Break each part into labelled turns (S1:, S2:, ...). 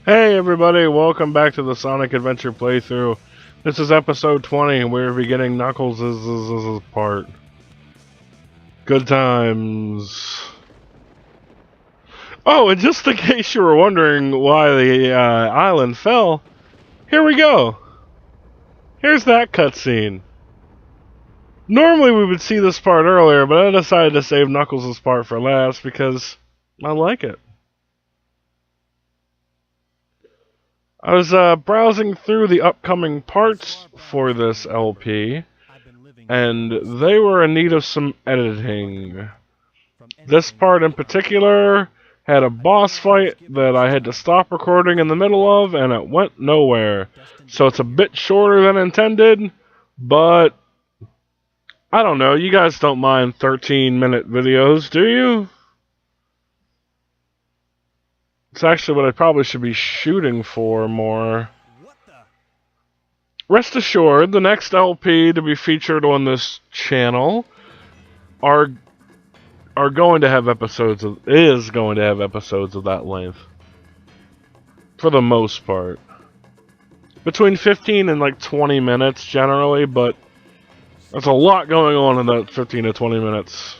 S1: Hey everybody, welcome back to the Sonic Adventure playthrough. This is episode 20 and we're beginning Knuckles' part. Good times. Oh, and just in case you were wondering why the island fell, here we go. Here's that cutscene. Normally we would see this part earlier, but I decided to save Knuckles' part for last because I like it. I was browsing through the upcoming parts for this LP, and they were in need of some editing. This part in particular had a boss fight that I had to stop recording in the middle of, and it went nowhere. So it's a bit shorter than intended, but I don't know, you guys don't mind 13-minute videos, do you? It's actually what I probably should be shooting for more. Rest assured, the next LP to be featured on this channel is going to have episodes of that length. For the most part. Between 15 and like 20 minutes generally, but there's a lot going on in that 15 to 20 minutes.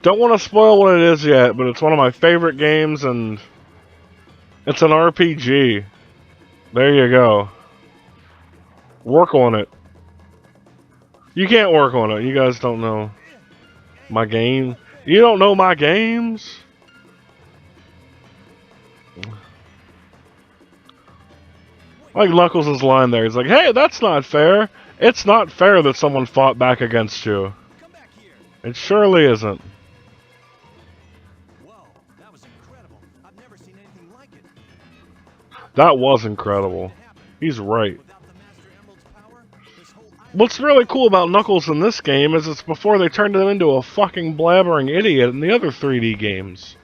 S1: Don't want to spoil what it is yet, but it's one of my favorite games, and it's an RPG. There you go. Work on it. You can't work on it. You guys don't know my game. You don't know my games? Like Knuckles' line there. He's like, hey, that's not fair. It's not fair that someone fought back against you. It surely isn't. That was incredible. He's right. What's really cool about Knuckles in this game is it's before they turned him into a fucking blabbering idiot in the other 3D games.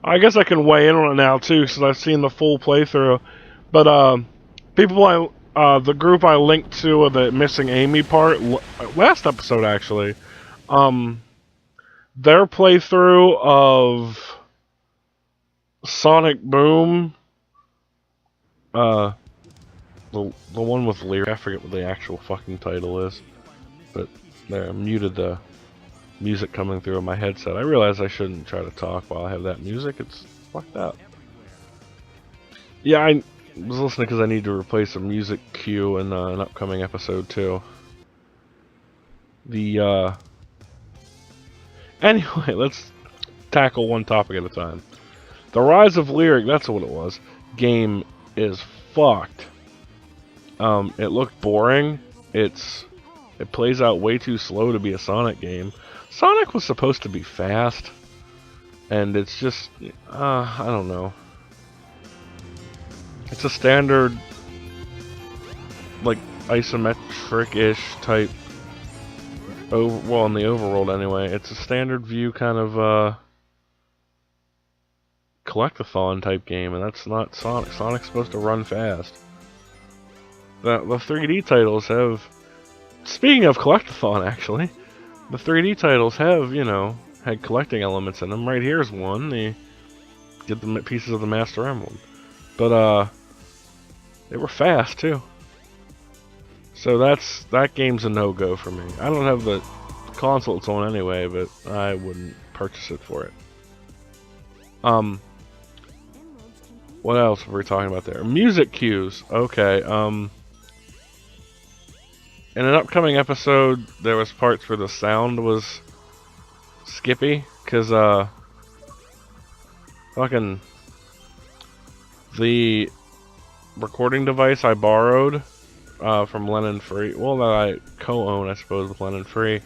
S1: I guess I can weigh in on it now too, because I've seen the full playthrough. But the group I linked to the Missing Amy part last episode actually, their playthrough of Sonic Boom, the one with Lyric, I forget what the actual fucking title is, but there, I muted the music coming through on my headset. I realize I shouldn't try to talk while I have that music, it's fucked up. Yeah, I was listening because I need to replace a music cue in an upcoming episode too. Anyway, let's tackle one topic at a time. The Rise of Lyric, that's what it was. Game is fucked. It looked boring. It plays out way too slow to be a Sonic game. Sonic was supposed to be fast, and it's just, I don't know. It's a standard, like, isometric-ish type, well, in the overworld anyway, it's a standard view kind of, collectathon type game, and that's not Sonic. Sonic's supposed to run fast. The 3D titles have, speaking of collectathon actually, the 3D titles have, you know, had collecting elements in them. Right here's one, they get the pieces of the Master Emerald. But they were fast too. So that game's a no-go for me. I don't have the console it's on anyway, but I wouldn't purchase it for it. What else were we talking about there? Music cues. Okay, in an upcoming episode, there was parts where the sound was skippy, because, fucking, the recording device I borrowed, from Lennon Free, well, that I co-own, I suppose, with Lennon Free,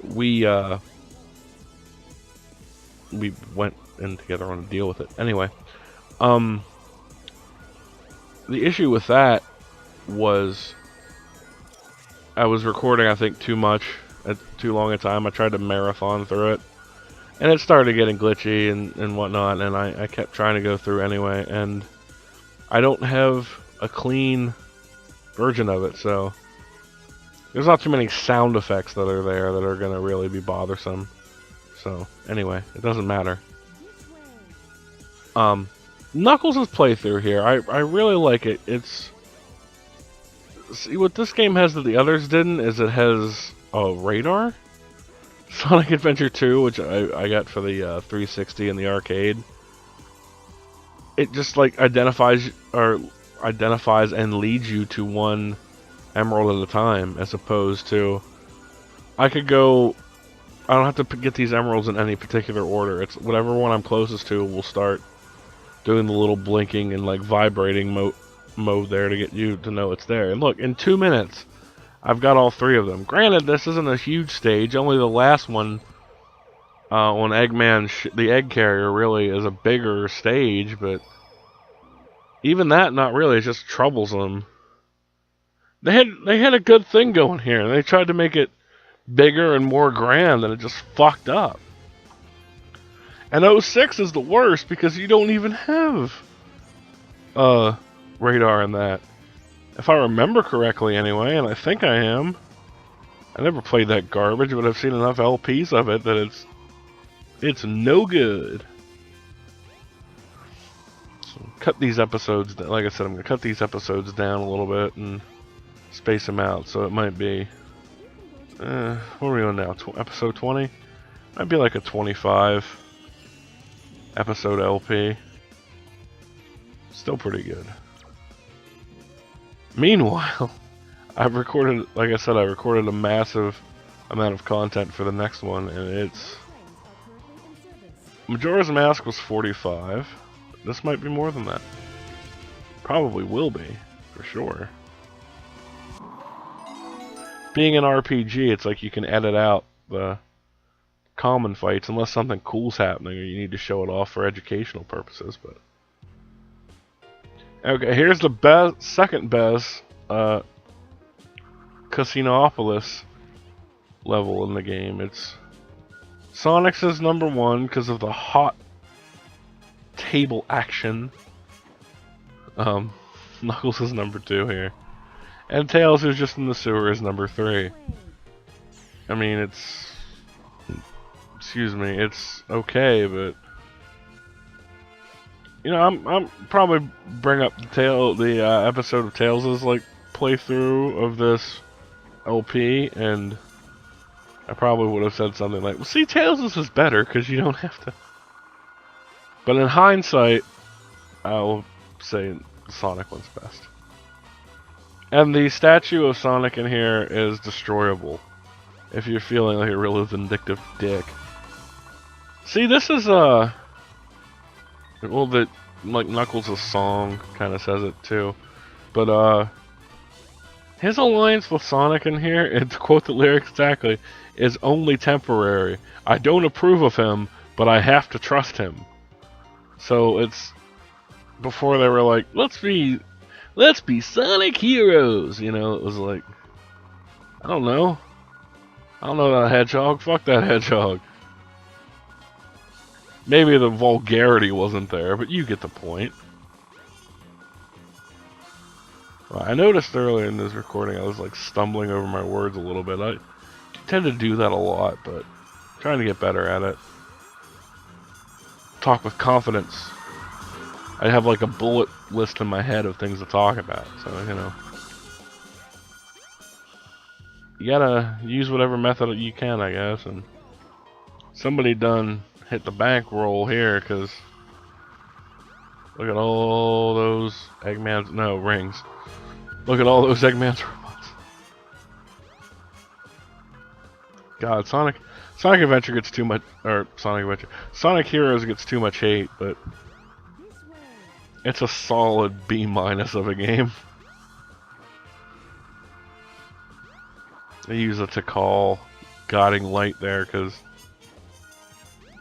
S1: we went in together on a deal with it. Anyway, the issue with that was I was recording, I think, too much at too long a time. I tried to marathon through it, and it started getting glitchy and whatnot, and I kept trying to go through anyway, and I don't have a clean version of it, so there's not too many sound effects that are there that are going to really be bothersome. So, anyway, it doesn't matter. Knuckles' playthrough here, I really like it. See, what this game has that the others didn't is it has a radar. Sonic Adventure 2, which I got for the 360 in the arcade, it just like identifies and leads you to one emerald at a time, as opposed to I don't have to get these emeralds in any particular order. It's whatever one I'm closest to will start doing the little blinking and like vibrating mode there to get you to know it's there. And look, in 2 minutes, I've got all 3 of them. Granted, this isn't a huge stage. Only the last one, when Eggman, the egg carrier, really is a bigger stage. But even that, not really. It's just troublesome. They had a good thing going here, and they tried to make it bigger and more grand, and it just fucked up. And 06 is the worst because you don't even have radar in that. If I remember correctly anyway, and I think I am. I never played that garbage, but I've seen enough LPs of it that it's no good. So cut these episodes, like I said, I'm going to cut these episodes down a little bit and space them out, so it might be what are we on now? Episode 20? Might be like a 25 episode LP. Still pretty good. Meanwhile, I've recorded, like I said, I recorded a massive amount of content for the next one, and it's Majora's Mask was 45. This might be more than that. Probably will be, for sure. Being an RPG, it's like you can edit out the common fights unless something cool's happening or you need to show it off for educational purposes. But okay, here's the second best Casinopolis level in the game. It's Sonic's is number 1 because of the hot table action. Knuckles is number 2 here. And Tails, who's just in the sewer, is number 3. I mean, it's okay, but you know, I'm probably bring up the episode of Tails' like playthrough of this LP, and I probably would have said something like, "Well, see, Tails' is better because you don't have to." But in hindsight, I'll say Sonic one's best. And the statue of Sonic in here is destroyable if you're feeling like a real vindictive dick. See, this is well, like Knuckles' song kind of says it too, but his alliance with Sonic in here, and to quote the lyrics exactly, is only temporary. I don't approve of him, but I have to trust him. So it's before they were like, let's be Sonic heroes, you know. It was like, I don't know that hedgehog. Fuck that hedgehog. Maybe the vulgarity wasn't there, but you get the point. Well, I noticed earlier in this recording I was like stumbling over my words a little bit. I tend to do that a lot, but I'm trying to get better at it. Talk with confidence. I have like a bullet list in my head of things to talk about, so you know. You gotta use whatever method you can, I guess, and somebody done hit the bankroll here, because look at all those rings. Look at all those Eggman's robots. God, Sonic Adventure gets too much, or Sonic Heroes gets too much hate, but it's a solid B- of a game. They use a Tikal guiding light there, because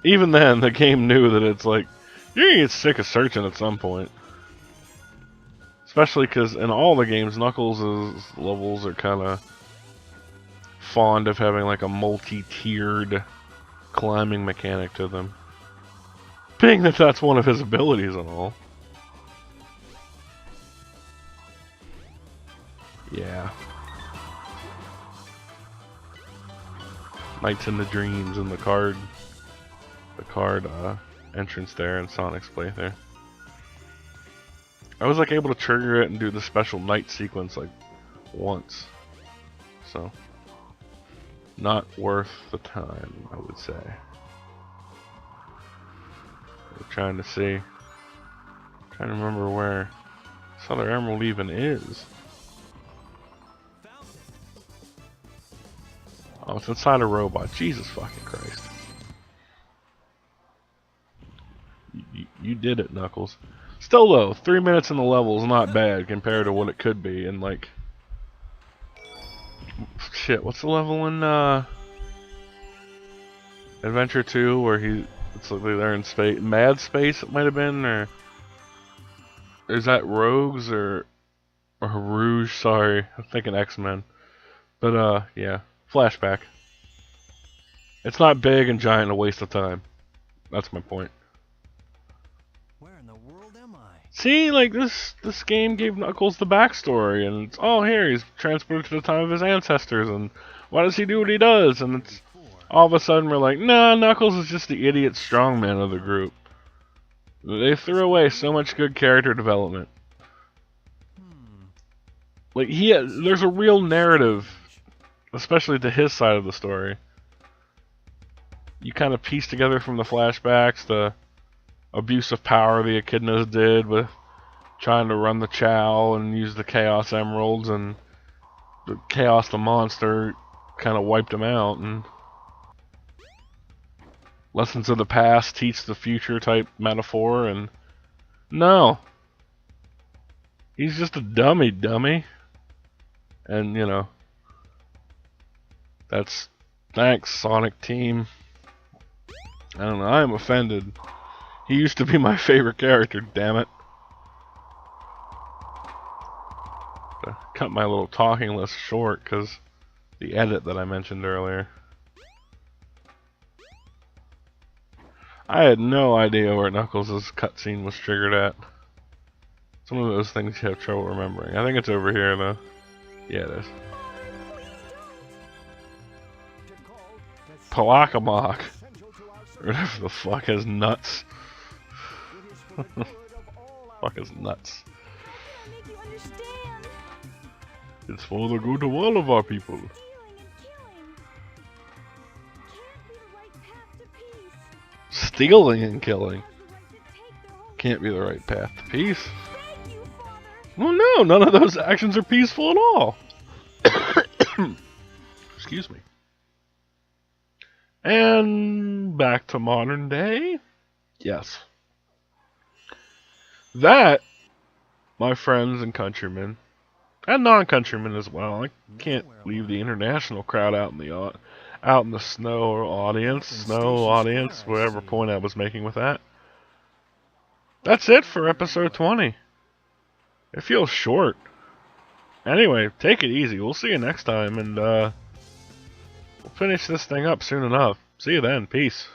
S1: even then, the game knew that it's like, you're gonna get sick of searching at some point. Especially because in all the games, Knuckles' levels are kind of fond of having like a multi-tiered climbing mechanic to them. Being that that's one of his abilities and all. Yeah. Nights in the Dreams and the card the card entrance there in Sonic's playthrough. I was like able to trigger it and do the special night sequence like once. So not worth the time, I would say. We're trying to see. Trying to remember where this other emerald even is. Oh, it's inside a robot. Jesus fucking Christ. You did it, Knuckles. Still though, 3 minutes in the level is not bad compared to what it could be. And like, shit, what's the level in Adventure 2 where it's like they're in space, Mad Space it might have been, or is that Rogues or Rouge? Sorry, I'm thinking X-Men. But yeah, flashback. It's not big and giant, a waste of time. That's my point.
S2: Where in the world am I?
S1: See, like this game gave Knuckles the backstory, and it's all here. He's transported to the time of his ancestors, and why does he do what he does? And it's all of a sudden we're like, nah, Knuckles is just the idiot strongman of the group. They threw away so much good character development. Like there's a real narrative, especially to his side of the story. You kind of piece together from the flashbacks the abuse of power the Echidnas did with trying to run the Chow and use the Chaos Emeralds, and the Chaos the monster kind of wiped them out, and lessons of the past teach the future type metaphor, and no. He's just a dummy. And, you know, thanks, Sonic Team. I don't know, I am offended. He used to be my favorite character, damn it. Cut my little talking list short because the edit that I mentioned earlier. I had no idea where Knuckles' cutscene was triggered at. It's one of those things you have trouble remembering. I think it's over here though. Yeah, it is. Palakamok. Whatever the fuck has nuts. Fuck is nuts. It's for the good of all of our people. Stealing and killing can't be the right path to peace. Well, no, none of those actions are peaceful at all. Excuse me. And back to modern day. Yes. That, my friends and countrymen, and non-countrymen as well. I can't leave the international crowd out in the snow audience, whatever point I was making with that. That's it for episode 20. It feels short. Anyway, take it easy. We'll see you next time, and we'll finish this thing up soon enough. See you then. Peace.